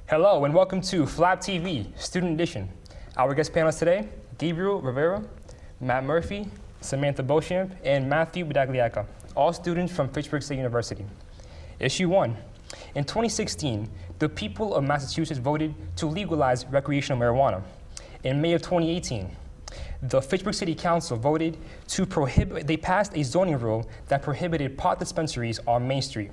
Hello and welcome to Flap TV, Student Edition. Our guest panelists today, Gabriel, Rivera, Matt Murphy, Samantha Beauchamp, and Matthew Badagliacca, all students from Fitchburg State University. Issue 1. In 2016, the people of Massachusetts voted to legalize recreational marijuana. In May of 2018, the Fitchburg City Council voted to they passed a zoning rule that prohibited pot dispensaries on Main Street.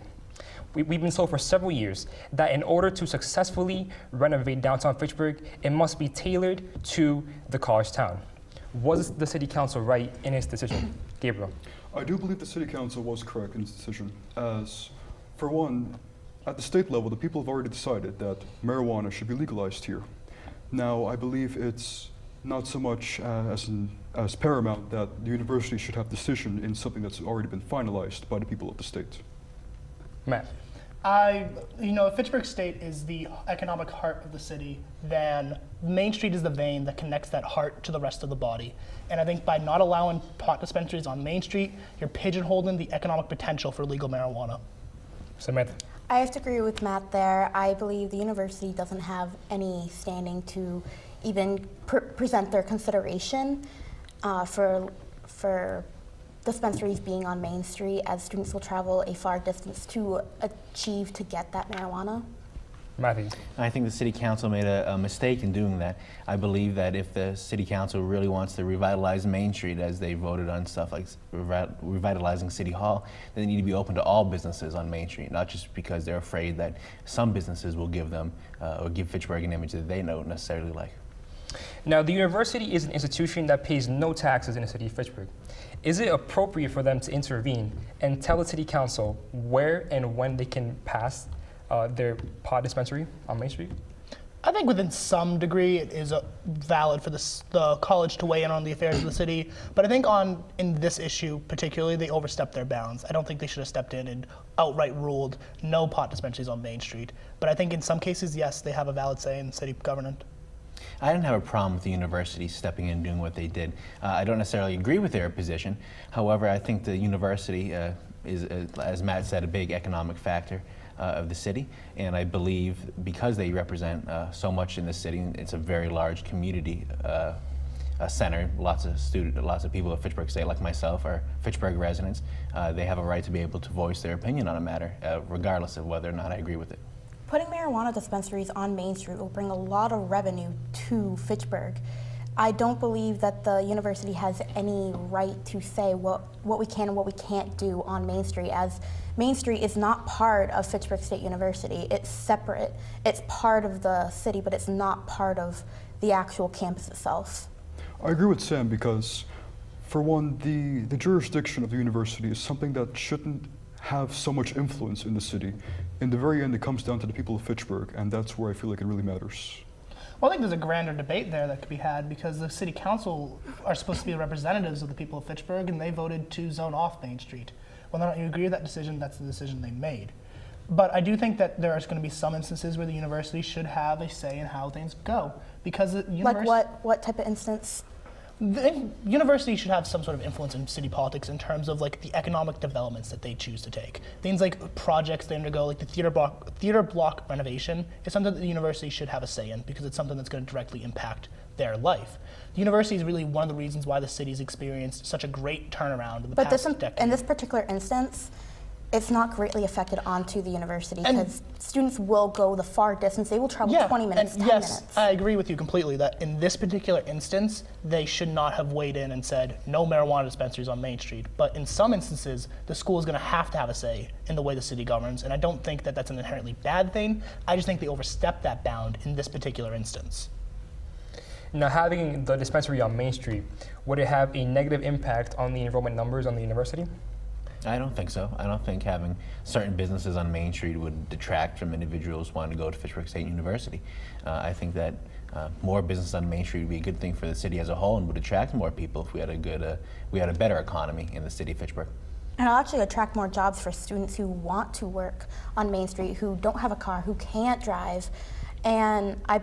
We've been told for several years that in order to successfully renovate downtown Fitchburg, it must be tailored to the college town. Was the City Council right in its decision? Gabriel. I do believe the City Council was correct in its decision, as, for one, at the state level, the people have already decided that marijuana should be legalized here. Now, I believe it's not so much as paramount that the university should have decision in something that's already been finalized by the people of the state. Matt. If Fitchburg State is the economic heart of the city, then Main Street is the vein that connects that heart to the rest of the body. And I think by not allowing pot dispensaries on Main Street, you're pigeonholing the economic potential for legal marijuana. Samantha. I have to agree with Matt there. I believe the university doesn't have any standing to even present their consideration for dispensaries being on Main Street, as students will travel a far distance to get that marijuana. Matthew. I think the City Council made a mistake in doing that. I believe that if the City Council really wants to revitalize Main Street, as they voted on stuff like revitalizing City Hall, then they need to be open to all businesses on Main Street, not just because they're afraid that some businesses will give them or give Fitchburg an image that they don't necessarily like. Now, the university is an institution that pays no taxes in the city of Fitchburg. Is it appropriate for them to intervene and tell the City Council where and when they can pass their pot dispensary on Main Street? I think within some degree it is valid for the college to weigh in on the affairs of the city, but I think in this issue particularly, they overstepped their bounds. I don't think they should have stepped in and outright ruled no pot dispensaries on Main Street. But I think in some cases, yes, they have a valid say in city government. I didn't have a problem with the university stepping in and doing what they did. I don't necessarily agree with their position. However, I think the university is, as Matt said, a big economic factor of the city. And I believe because they represent so much in the city, it's a very large community center. Lots of people of Fitchburg State, like myself, are Fitchburg residents. They have a right to be able to voice their opinion on a matter, regardless of whether or not I agree with it. Putting marijuana dispensaries on Main Street will bring a lot of revenue to Fitchburg. I don't believe that the university has any right to say what we can and what we can't do on Main Street, as Main Street is not part of Fitchburg State University. It's separate. It's part of the city, but it's not part of the actual campus itself. I agree with Sam because, for one, the jurisdiction of the university is something that shouldn't have so much influence in the city. In the very end, it comes down to the people of Fitchburg, and that's where I feel like it really matters. Well, I think there's a grander debate there that could be had, because the city council are supposed to be representatives of the people of Fitchburg, and they voted to zone off Main Street. Whether or not you agree with that decision, that's the decision they made. But I do think that there are going to be some instances where the university should have a say in how things go, because the university... Like what type of instance? The university should have some sort of influence in city politics in terms of like the economic developments that they choose to take. Things like projects they undergo, like the theater block renovation, is something that the university should have a say in, because it's something that's going to directly impact their life. The university is really one of the reasons why the city's experienced such a great turnaround in the past decade. In this particular instance, it's not greatly affected onto the university, because students will go the far distance. They will travel 20 minutes, 10 minutes. Yes, I agree with you completely that in this particular instance, they should not have weighed in and said no marijuana dispensaries on Main Street. But in some instances, the school is going to have a say in the way the city governs, and I don't think that that's an inherently bad thing. I just think they overstepped that bound in this particular instance. Now, having the dispensary on Main Street, would it have a negative impact on the enrollment numbers on the university? I don't think so. I don't think having certain businesses on Main Street would detract from individuals wanting to go to Fitchburg State University. I think that more business on Main Street would be a good thing for the city as a whole and would attract more people if we had a better economy in the city of Fitchburg. And it'll actually attract more jobs for students who want to work on Main Street, who don't have a car, who can't drive. And I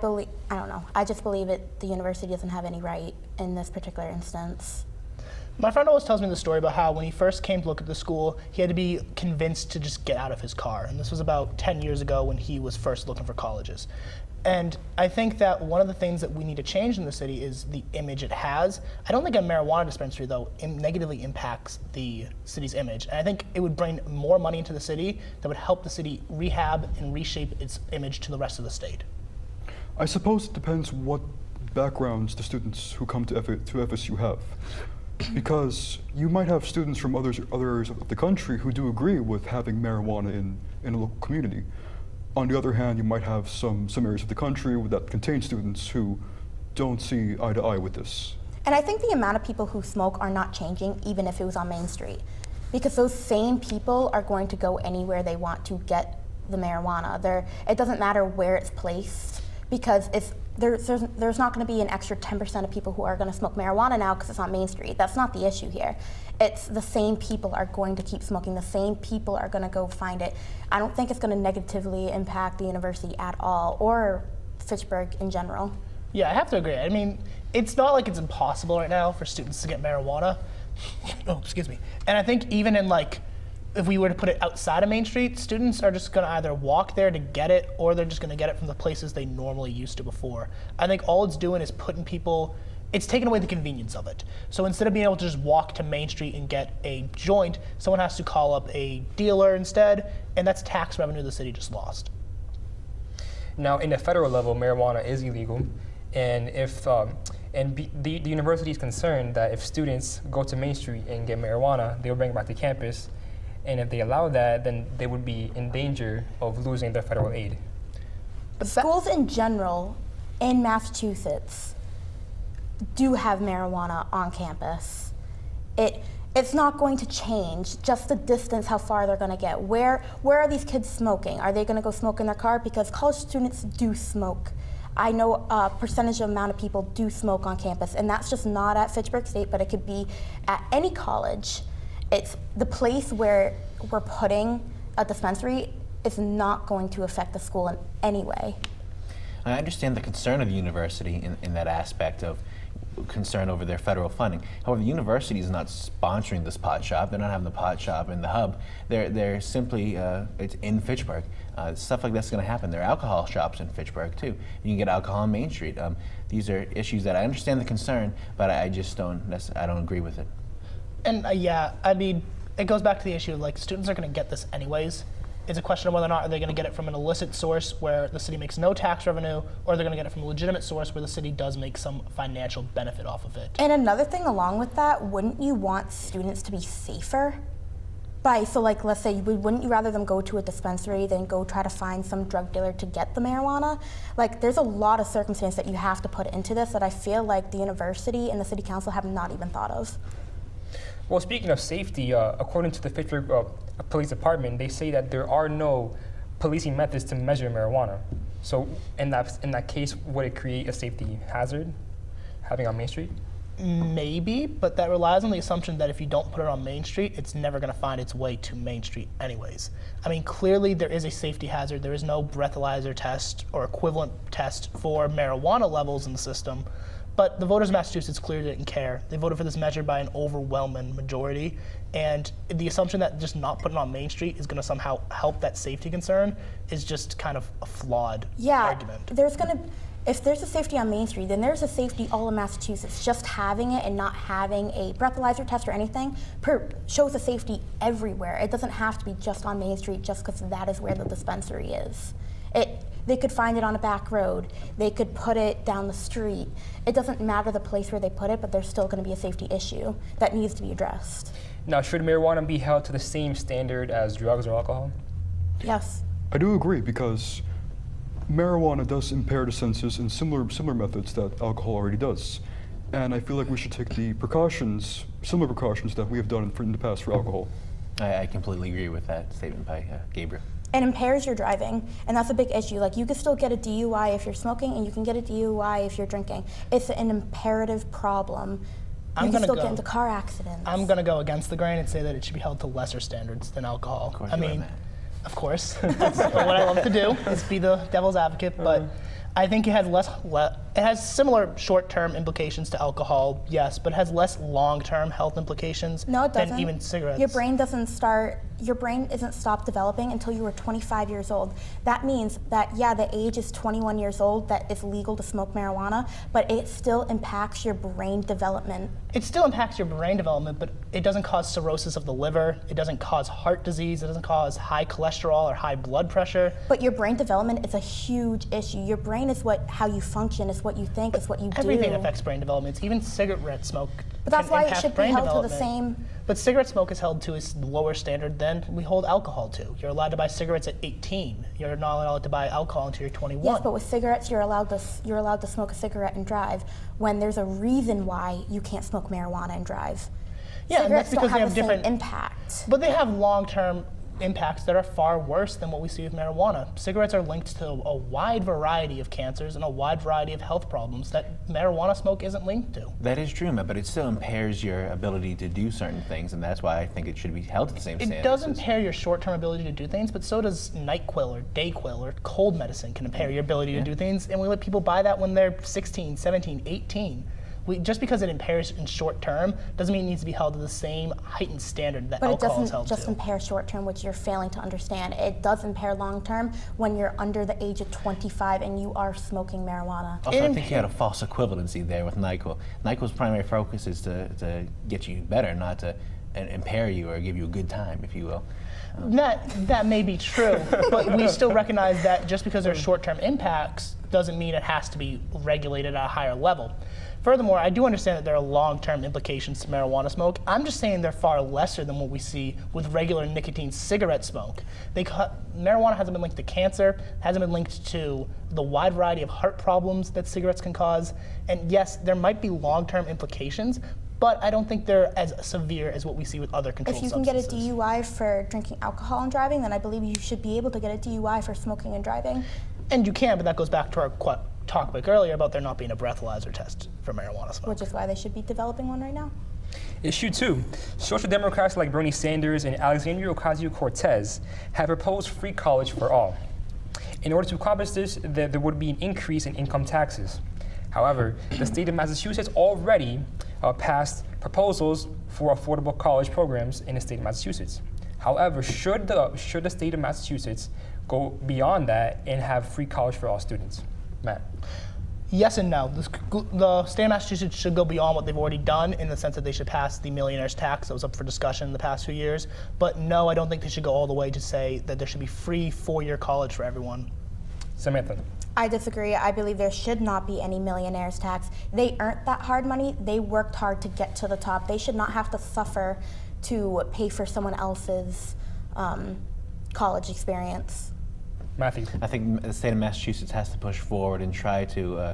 just believe the university doesn't have any right in this particular instance. My friend always tells me the story about how when he first came to look at the school, he had to be convinced to just get out of his car. And this was about 10 years ago when he was first looking for colleges. And I think that one of the things that we need to change in the city is the image it has. I don't think a marijuana dispensary, though, negatively impacts the city's image. And I think it would bring more money into the city that would help the city rehab and reshape its image to the rest of the state. I suppose it depends what backgrounds the students who come to FSU have. Because you might have students from other areas of the country who do agree with having marijuana in a local community. On the other hand, you might have some areas of the country that contain students who don't see eye to eye with this. And I think the amount of people who smoke are not changing, even if it was on Main Street. Because those same people are going to go anywhere they want to get the marijuana. It doesn't matter where it's placed, because there's not going to be an extra 10% of people who are going to smoke marijuana now because it's on Main Street. That's not the issue here. It's the same people are going to keep smoking. The same people are going to go find it. I don't think it's going to negatively impact the university at all, or Fitchburg in general. Yeah, I have to agree. I mean, it's not like it's impossible right now for students to get marijuana. Oh, excuse me. And I think even in if we were to put it outside of Main Street, students are just going to either walk there to get it, or they're just going to get it from the places they normally used to before. I think all it's doing is it's taking away the convenience of it. So instead of being able to just walk to Main Street and get a joint, someone has to call up a dealer instead, and that's tax revenue the city just lost. Now, in the federal level, marijuana is illegal, and the university is concerned that if students go to Main Street and get marijuana, they will bring it back to campus, and if they allow that, then they would be in danger of losing their federal aid. Schools in general in Massachusetts do have marijuana on campus. It's not going to change, just the distance, how far they're going to get. Where are these kids smoking? Are they going to go smoke in their car? Because college students do smoke. I know a percentage of amount of people do smoke on campus, and that's just not at Fitchburg State, but it could be at any college. It's the place where we're putting a dispensary is not going to affect the school in any way. I understand the concern of the university in that aspect of concern over their federal funding. However, the university is not sponsoring this pot shop. They're not having the pot shop in the hub. They're simply, it's in Fitchburg. Stuff like that's going to happen. There are alcohol shops in Fitchburg too. You can get alcohol on Main Street. These are issues that I understand the concern, but I just don't agree with it. And yeah, I mean, it goes back to the issue of students are going to get this anyways. It's a question of whether or not are they going to get it from an illicit source where the city makes no tax revenue, or they're going to get it from a legitimate source where the city does make some financial benefit off of it. And another thing along with that, wouldn't you want students to be safer? Let's say, wouldn't you rather them go to a dispensary than go try to find some drug dealer to get the marijuana? There's a lot of circumstance that you have to put into this that I feel like the university and the city council have not even thought of. Well, speaking of safety, according to the Fitchburg Police Department, they say that there are no policing methods to measure marijuana. So in that case, would it create a safety hazard, having on Main Street? Maybe, but that relies on the assumption that if you don't put it on Main Street, it's never going to find its way to Main Street anyways. I mean, clearly there is a safety hazard. There is no breathalyzer test or equivalent test for marijuana levels in the system. But the voters of Massachusetts clearly didn't care. They voted for this measure by an overwhelming majority. And the assumption that just not putting it on Main Street is going to somehow help that safety concern is just kind of a flawed argument. If there's a safety on Main Street, then there's a safety all in Massachusetts. Just having it and not having a breathalyzer test or anything shows a safety everywhere. It doesn't have to be just on Main Street just because that is where the dispensary is. They could find it on a back road. They could put it down the street. It doesn't matter the place where they put it, but there's still going to be a safety issue that needs to be addressed. Now, should marijuana be held to the same standard as drugs or alcohol? Yes. I do agree, because marijuana does impair the senses in similar methods that alcohol already does. And I feel like we should take the similar precautions that we have done in the past for alcohol. I completely agree with that statement by Gabriel. It impairs your driving, and that's a big issue. You can still get a DUI if you're smoking, and you can get a DUI if you're drinking. It's an imperative problem. You can still get into car accidents. I'm going to go against the grain and say that it should be held to lesser standards than alcohol. Of course, of course. That's what I love to do, is be the devil's advocate, but I think it has It has similar short-term implications to alcohol, yes, but it has less long-term health implications No, it doesn't. than even cigarettes. Your brain isn't stopped developing until you were 25 years old. That means that, yeah, the age is 21 years old that it's legal to smoke marijuana, but it still impacts your brain development. It still impacts your brain development, but it doesn't cause cirrhosis of the liver, it doesn't cause heart disease, it doesn't cause high cholesterol or high blood pressure. But your brain development is a huge issue. Your brain is how you function, is what you think, is what you do. Everything affects brain development, even cigarette smoke. But that's can why it impact should be brain held to the development. same. But cigarette smoke is held to a lower standard than we hold alcohol to. You're allowed to buy cigarettes at 18. You're not allowed to buy alcohol until you're 21. Yes, but with cigarettes, you're allowed to smoke a cigarette and drive. When there's a reason why you can't smoke marijuana and drive. Yeah, and that's Cigarettes because don't they have have the different same impact. But they have long-term impacts that are far worse than what we see with marijuana. Cigarettes are linked to a wide variety of cancers and a wide variety of health problems that marijuana smoke isn't linked to. That is true, but it still impairs your ability to do certain things, and that's why I think it should be held to the same standards. It does as- impair your short-term ability to do things, but so does NyQuil or DayQuil or cold medicine can impair your ability to do things, and we let people buy that when they're 16, 17, 18. Just because it impairs in short term doesn't mean it needs to be held to the same heightened standard that But it alcohol is doesn't held just to. impair short term, which you're failing to understand. It does impair long term when you're under the age of 25 and you are smoking marijuana. Also, I think you had a false equivalency there with NyQuil. NyQuil's primary focus is to get you better, not to impair you or give you a good time, if you will. That may be true, but we still recognize that just because there's short-term impacts doesn't mean it has to be regulated at a higher level. Furthermore, I do understand that there are long-term implications to marijuana smoke. I'm just saying they're far lesser than what we see with regular nicotine cigarette smoke. Marijuana hasn't been linked to cancer, hasn't been linked to the wide variety of heart problems that cigarettes can cause. And yes, there might be long-term implications, but I don't think they're as severe as what we see with other controlled If you can get substances. a DUI for drinking alcohol and driving, then I believe you should be able to get a DUI for smoking and driving. And you can, but that goes back to our talk back earlier about there not being a breathalyzer test for marijuana smoke. Which is why they should be developing one right now. Issue 2. Social Democrats like Bernie Sanders and Alexandria Ocasio-Cortez have proposed free college for all. In order to accomplish this, there would be an increase in income taxes. However, the state of Massachusetts already passed proposals for affordable college programs in the state of Massachusetts. However, should the state of Massachusetts go beyond that and have free college for all students? Matt. Yes and no. The state of Massachusetts should go beyond what they've already done in the sense that they should pass the millionaire's tax that was up for discussion in the past few years. But no, I don't think they should go all the way to say that there should be free 4-year college for everyone. Samantha. I disagree. I believe there should not be any millionaire's tax. They earned that hard money. They worked hard to get to the top. They should not have to suffer to pay for someone else's college experience. Matthew. I think the state of Massachusetts has to push forward and try to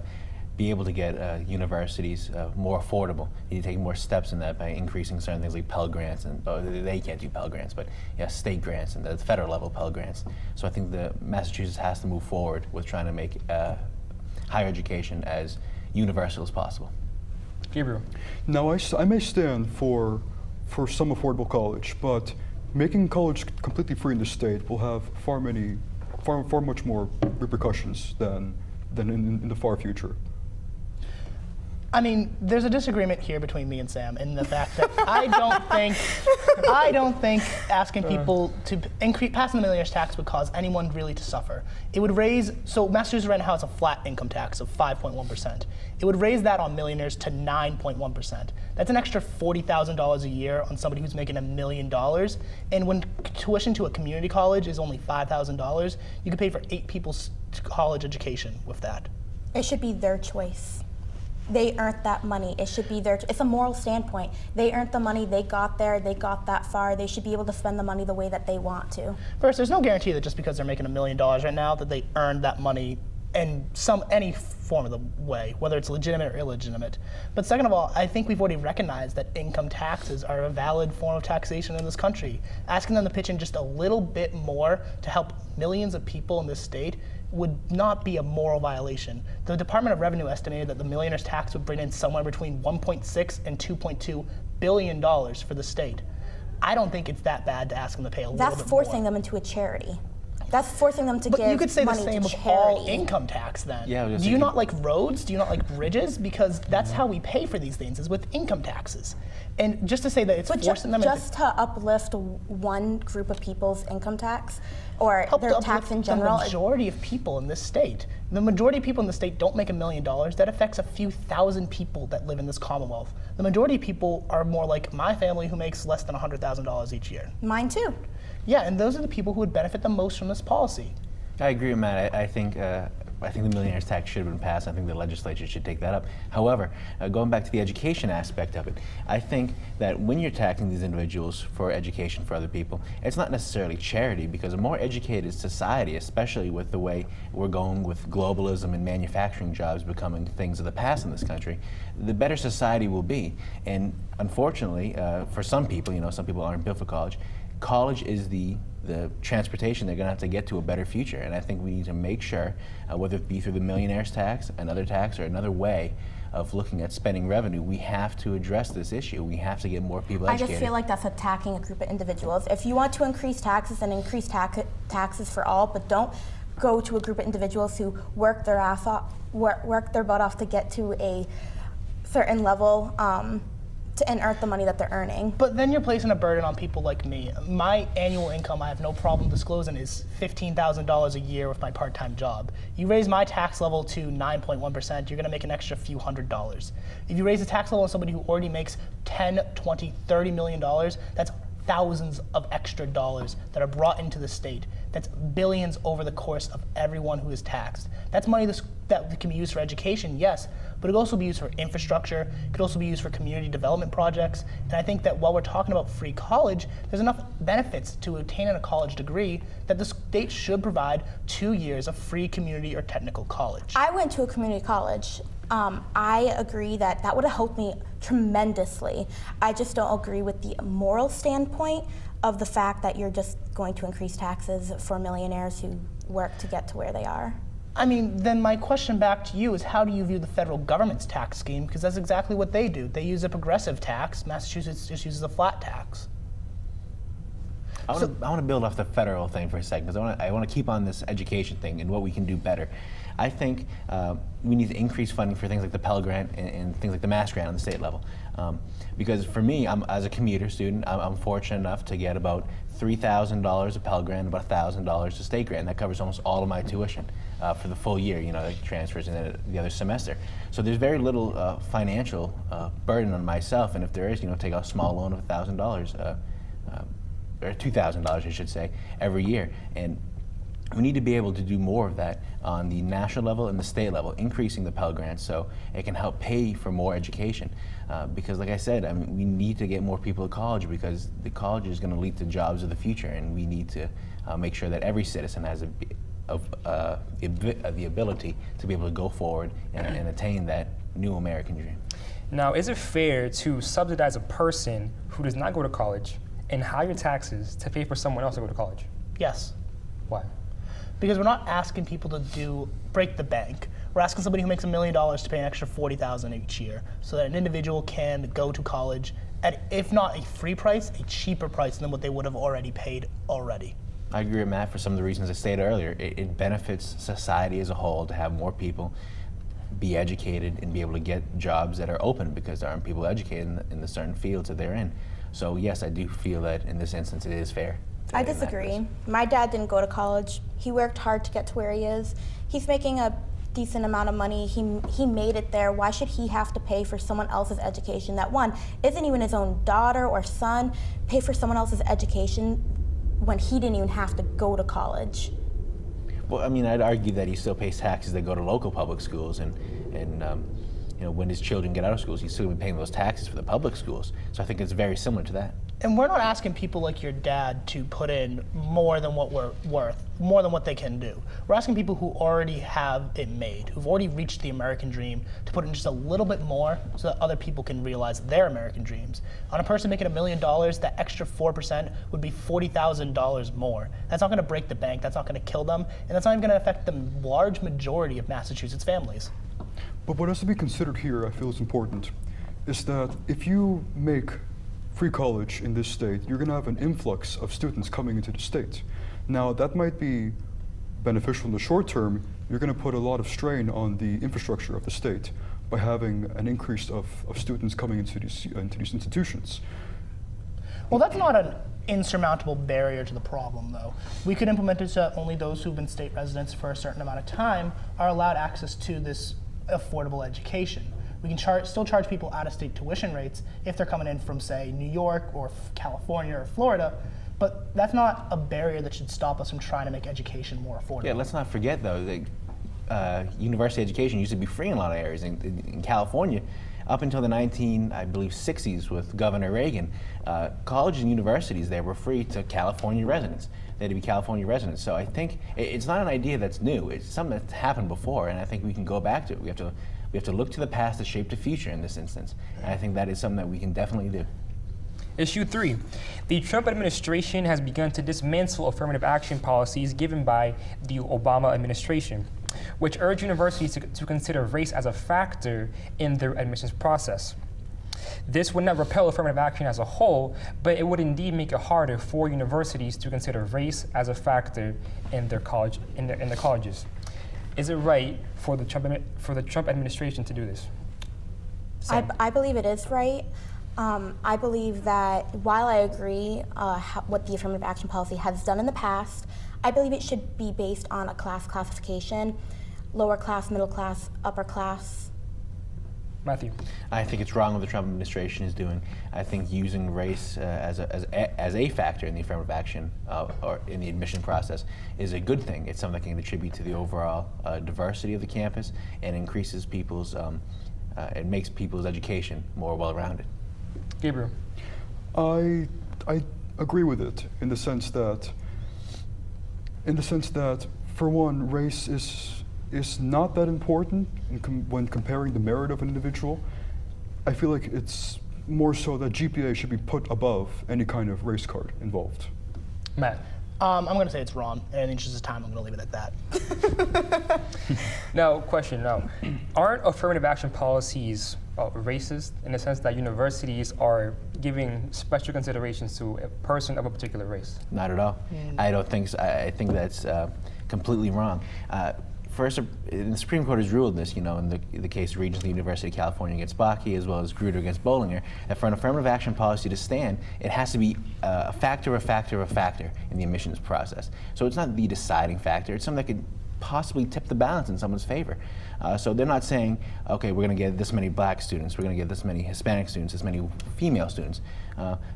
be able to get universities more affordable. You need to take more steps in that by increasing certain things like Pell Grants, and they can't do Pell Grants, but state grants and the federal level Pell Grants. So I think the Massachusetts has to move forward with trying to make higher education as universal as possible. Gabriel. Now, I may stand for some affordable college, but making college completely free in the state will have far much more repercussions than in the far future. I mean, there's a disagreement here between me and Sam in the fact that I don't think asking people to passing the millionaire's tax would cause anyone really to suffer. It would raise, so Massachusetts right now has a flat income tax of 5.1%. It would raise that on millionaires to 9.1%. That's an extra $40,000 a year on somebody who's making $1 million. And when tuition to a community college is only $5,000, you could pay for 8 people's college education with that. It should be their choice. They earned that money. It should be it's a moral standpoint. They earned the money, they got there, they got that far. They should be able to spend the money the way that they want to. First, there's no guarantee that just because they're making $1 million right now that they earned that money in any form of the way, whether it's legitimate or illegitimate. But second of all, I think we've already recognized that income taxes are a valid form of taxation in this country. Asking them to pitch in just a little bit more to help millions of people in this state would not be a moral violation. The Department of Revenue estimated that the millionaire's tax would bring in somewhere between $1.6 and $2.2 billion for the state. I don't think it's that bad to ask them to pay a little bit more. That's forcing them into a charity. That's forcing them to But give you could say the money same to of all charity. income tax then. Yeah, I was just Do you thinking- not like roads? Do you not like bridges? Because that's how we pay for these things, is with income taxes. And just to say that it's But forcing them just to uplift one group of people's income tax or help their to tax uplift in general. the majority of people in this state. The majority of people in the state don't make $1 million. That affects a few thousand people that live in this Commonwealth. The majority of people are more like my family who makes less than $100,000 each year. Mine too. Yeah, and those are the people who would benefit the most from this policy. I agree with Matt. I think the millionaire's tax should have been passed. I think the legislature should take that up. However, going back to the education aspect of it, I think that when you're taxing these individuals for education for other people, it's not necessarily charity, because a more educated society, especially with the way we're going with globalism and manufacturing jobs becoming things of the past in this country, the better society will be. And unfortunately, for some people, some people aren't built for college. College is the transportation they're going to have to get to a better future. And I think we need to make sure, whether it be through the millionaire's tax, another tax, or another way of looking at spending revenue, we have to address this issue. We have to get more people I educated. just feel like that's attacking a group of individuals. If you want to increase taxes, then increase taxes for all, but don't go to a group of individuals who work their ass off, work their butt off to get to a certain level and earn the money that they're earning. But then you're placing a burden on people like me. My annual income, I have no problem disclosing, is $15,000 a year with my part-time job. You raise my tax level to 9.1%, you're gonna make an extra few $100s. If you raise the tax level on somebody who already makes 10, 20, $30 million, that's thousands of extra dollars that are brought into the state. That's billions over the course of everyone who is taxed. That's money that can be used for education, yes, but it could also be used for infrastructure, it could also be used for community development projects. And I think that while we're talking about free college, there's enough benefits to attaining a college degree that the state should provide 2 years of free community or technical college. I went to a community college. I agree that that would have helped me tremendously. I just don't agree with the moral standpoint of the fact that you're just going to increase taxes for millionaires who work to get to where they are. I mean, then my question back to you is, how do you view the federal government's tax scheme? Because that's exactly what they do. They use a progressive tax. Massachusetts just uses a flat tax. I want to build off the federal thing for a second, because I want to keep on this education thing and what we can do better. I think we need to increase funding for things like the Pell Grant and things like the Mass Grant on the state level. Because for me, as a commuter student, I'm fortunate enough to get about $3,000 of Pell Grant, about $1,000 of state grant. That covers almost all of my tuition for the full year, like transfers in the other semester. So there's very little financial burden on myself, and if there is, take a small loan of $1,000, or $2,000, I should say, every year. And we need to be able to do more of that on the national level and the state level, increasing the Pell Grant so it can help pay for more education. Because like I said, we need to get more people to college, because the college is going to lead to jobs of the future, and we need to make sure that every citizen has the ability to be able to go forward and attain that new American dream. Now, is it fair to subsidize a person who does not go to college and higher taxes to pay for someone else to go to college? Yes. Why? Because we're not asking people to break the bank. We're asking somebody who makes $1 million to pay an extra $40,000 each year, so that an individual can go to college at, if not a free price, a cheaper price than what they would have already paid already. I agree with Matt for some of the reasons I stated earlier. It benefits society as a whole to have more people be educated and be able to get jobs that are open, because there aren't people educated in the certain fields that they're in. So yes, I do feel that in this instance it is fair. I disagree. My dad didn't go to college. He worked hard to get to where he is. He's making a decent amount of money. He made it there. Why should he have to pay for someone else's education that, one, isn't even his own daughter or son, pay for someone else's education when he didn't even have to go to college? Well, I'd argue that he still pays taxes that go to local public schools, and when his children get out of schools, he's still going to be paying those taxes for the public schools. So I think it's very similar to that. And we're not asking people like your dad to put in more than what we're worth, more than what they can do. We're asking people who already have it made, who've already reached the American dream, to put in just a little bit more so that other people can realize their American dreams. On a person making $1 million, that extra 4% would be $40,000 more. That's not going to break the bank, that's not going to kill them, and that's not even going to affect the large majority of Massachusetts families. But what has to be considered here, I feel is important, is that if you make free college in this state, you're going to have an influx of students coming into the state. Now, that might be beneficial in the short term. You're going to put a lot of strain on the infrastructure of the state by having an increase of students coming into these institutions. Well, that's not an insurmountable barrier to the problem, though. We could implement it so that only those who've been state residents for a certain amount of time are allowed access to this affordable education. We can still charge people out-of-state tuition rates if they're coming in from, say, New York or California or Florida, but that's not a barrier that should stop us from trying to make education more affordable. Yeah, let's not forget though that university education used to be free in a lot of areas. In California, up until the 60s with Governor Reagan, colleges and universities there were free to California residents. They had to be California residents. So I think it's not an idea that's new. It's something that's happened before, and I think we can go back to it. We have to look to the past to shape the future in this instance. And I think that is something that we can definitely do. Issue 3. The Trump administration has begun to dismantle affirmative action policies given by the Obama administration, which urge universities to consider race as a factor in their admissions process. This would not repel affirmative action as a whole, but it would indeed make it harder for universities to consider race as a factor in their colleges. Is it right for the Trump administration to do this? I believe it is right. I believe that while I agree what the affirmative action policy has done in the past, I believe it should be based on a class classification, lower class, middle class, upper class. Matthew. I think it's wrong what the Trump administration is doing. I think using race as a factor in the affirmative action or in the admission process is a good thing. It's something that can contribute to the overall diversity of the campus and increases people's, it makes people's education more well-rounded. Gabriel. I agree with it in the sense that for one, race is not that important when comparing the merit of an individual. I feel like it's more so that GPA should be put above any kind of race card involved. Matt. I'm going to say it's wrong, and in the interest of time, I'm going to leave it at that. Now, question, aren't affirmative action policies racist in the sense that universities are giving special considerations to a person of a particular race? Not at all. I don't think so. I think that's completely wrong. First, the Supreme Court has ruled this, in the case of Regents of the University of California against Bakke, as well as Grutter against Bollinger, that for an affirmative action policy to stand, it has to be a factor in the admissions process. So it's not the deciding factor. It's something that could possibly tip the balance in someone's favor. So they're not saying, okay, we're going to get this many black students, we're going to get this many Hispanic students, this many female students.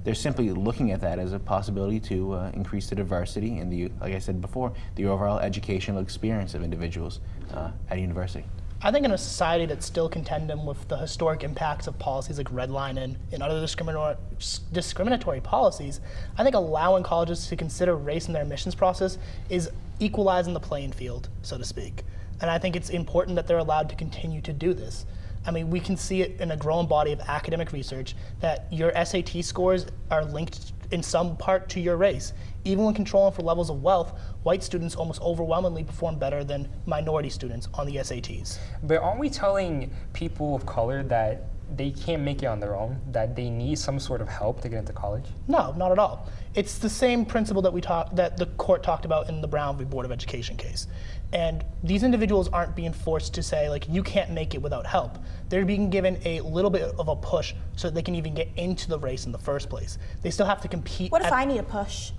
They're simply looking at that as a possibility to increase the diversity and like I said before, the overall educational experience of individuals at a university. I think in a society that's still contending with the historic impacts of policies like redlining and other discriminatory policies, I think allowing colleges to consider race in their admissions process is equalizing the playing field, so to speak. And I think it's important that they're allowed to continue to do this. I mean, we can see it in a growing body of academic research that your SAT scores are linked in some part to your race. Even when controlling for levels of wealth, white students almost overwhelmingly perform better than minority students on the SATs. But aren't we telling people of color that they can't make it on their own, that they need some sort of help to get into college? No, not at all. It's the same principle that the court talked about in the Brown v. Board of Education case. And these individuals aren't being forced to say, like, you can't make it without help. They're being given a little bit of a push so that they can even get into the race in the first place. They still have to compete. What if I need a push?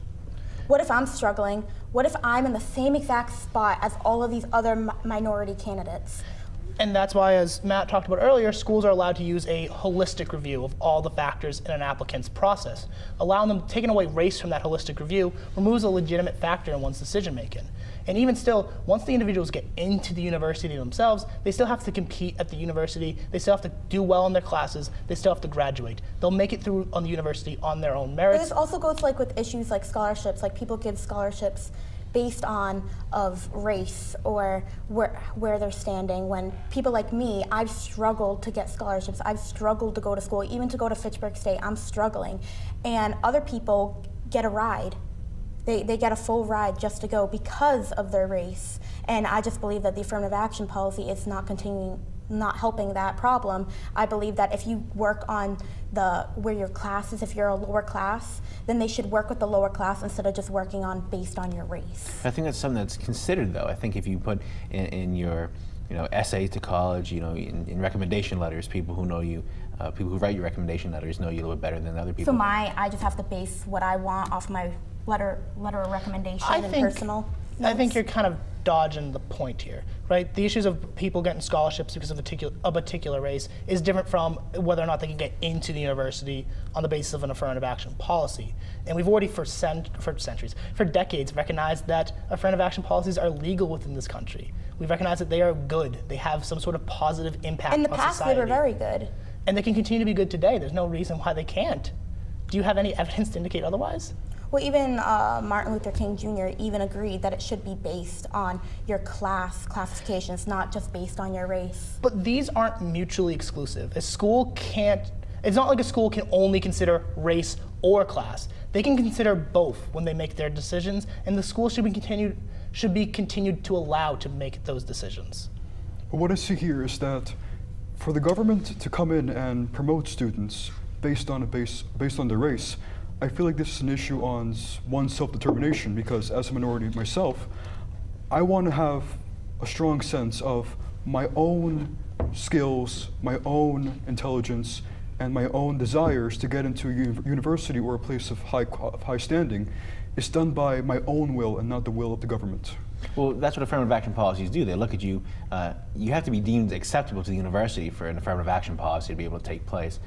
What if I'm struggling? What if I'm in the same exact spot as all of these other minority candidates? And that's why, as Matt talked about earlier, schools are allowed to use a holistic review of all the factors in an applicant's process. Allowing them, taking away race from that holistic review removes a legitimate factor in one's decision making. And even still, once the individuals get into the university themselves, they still have to compete at the university, they still have to do well in their classes, they still have to graduate. They'll make it through on the university on their own merits. But this also goes like with issues like scholarships, like people give scholarships based on of race or where they're standing. When people like me, I've struggled to get scholarships, I've struggled to go to school, even to go to Fitchburg State, I'm struggling. And other people get a ride. They get a full ride just to go because of their race. And I just believe that the affirmative action policy is not helping that problem. I believe that if you work on where your class is. If you're a lower class, then they should work with the lower class instead of just working on based on your race. I think that's something that's considered, though. I think if you put in your essay to college, in recommendation letters, people who know you, people who write your recommendation letters know you a little bit better than other people. So I just have to base what I want off my letter of recommendation and personal notes? I think you're kind of dodging the point here, right? The issues of people getting scholarships because of a particular race is different from whether or not they can get into the university on the basis of an affirmative action policy. And we've already for decades, recognized that affirmative action policies are legal within this country. We've recognized that they are good. They have some sort of positive impact on society. In the past, they were very good. And they can continue to be good today. There's no reason why they can't. Do you have any evidence to indicate otherwise? Well, even Martin Luther King Jr. even agreed that it should be based on your classifications, not just based on your race. But these aren't mutually exclusive. It's not like a school can only consider race or class. They can consider both when they make their decisions, and the school should be continued to allow to make those decisions. But what I see here is that for the government to come in and promote students based on their race, I feel like this is an issue on one's self-determination, because as a minority myself, I want to have a strong sense of my own skills, my own intelligence, and my own desires to get into a university or a place of high standing is done by my own will and not the will of the government. Well, that's what affirmative action policies do. They look at you. You have to be deemed acceptable to the university for an affirmative action policy to be able to take place.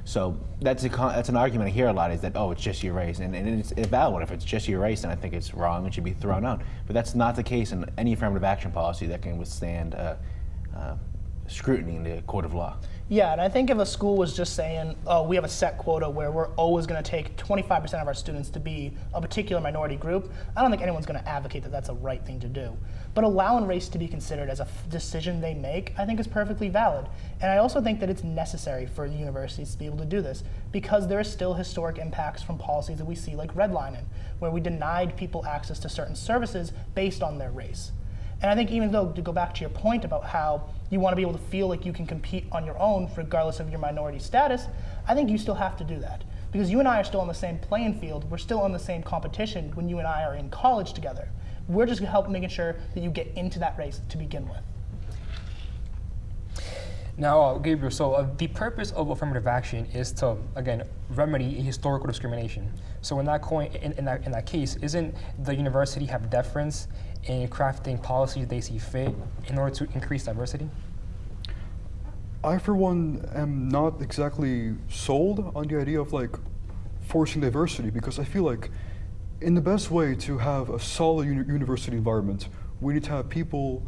So that's an argument I hear a lot, is that, oh, it's just your race. And it's a valid one. If it's just your race, then I think it's wrong. It should be thrown out. But that's not the case in any affirmative action policy that can withstand scrutiny in the court of law. Yeah, and I think if a school was just saying, oh, we have a set quota where we're always going to take 25% of our students to be a particular minority group, I don't think anyone's going to advocate that that's a right thing to do. But allowing race to be considered as a decision they make, I think is perfectly valid. And I also think that it's necessary for universities to be able to do this, because there are still historic impacts from policies that we see, like redlining, where we denied people access to certain services based on their race. And I think, even though, to go back to your point about how you want to be able to feel like you can compete on your own regardless of your minority status, I think you still have to do that. Because you and I are still on the same playing field. We're still on the same competition when you and I are in college together. We're just making sure that you get into that race to begin with. Now, Gabriel, so the purpose of affirmative action is to, again, remedy historical discrimination. So in that case, isn't the university have deference in crafting policies they see fit in order to increase diversity? I, for one, am not exactly sold on the idea of forcing diversity, because I feel like in the best way to have a solid university environment, we need to have people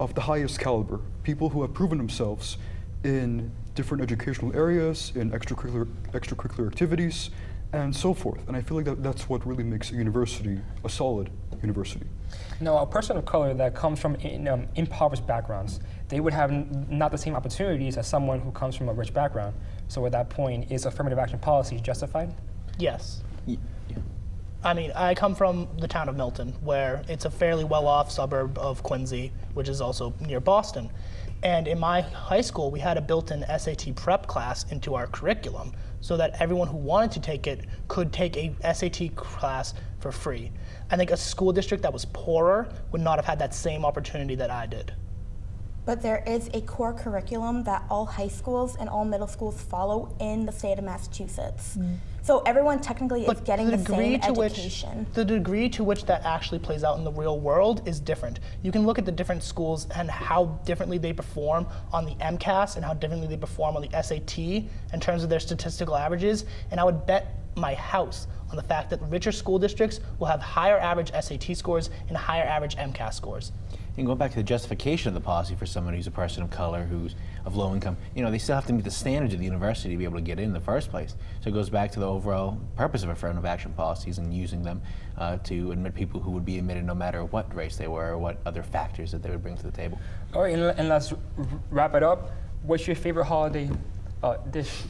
of the highest caliber, people who have proven themselves in different educational areas, in extracurricular activities, and so forth. And I feel like that's what really makes a university a solid university. Now, a person of color that comes from impoverished backgrounds, they would have not the same opportunities as someone who comes from a rich background. So at that point, is affirmative action policy justified? Yes. I mean, I come from the town of Milton, where it's a fairly well-off suburb of Quincy, which is also near Boston. And in my high school, we had a built-in SAT prep class into our curriculum, so that everyone who wanted to take it could take a SAT class for free. I think a school district that was poorer would not have had that same opportunity that I did. But there is a core curriculum that all high schools and all middle schools follow in the state of Massachusetts. So everyone technically is getting the same education. The degree to which that actually plays out in the real world is different. You can look at the different schools and how differently they perform on the MCAS and how differently they perform on the SAT in terms of their statistical averages, and I would bet my house on the fact that richer school districts will have higher average SAT scores and higher average MCAS scores. And going back to the justification of the policy for someone who's a person of color, who's of low income, they still have to meet the standards of the university to be able to get in the first place. So it goes back to the overall purpose of affirmative action policies and using them to admit people who would be admitted no matter what race they were or what other factors that they would bring to the table. All right, and let's wrap it up. What's your favorite holiday dish?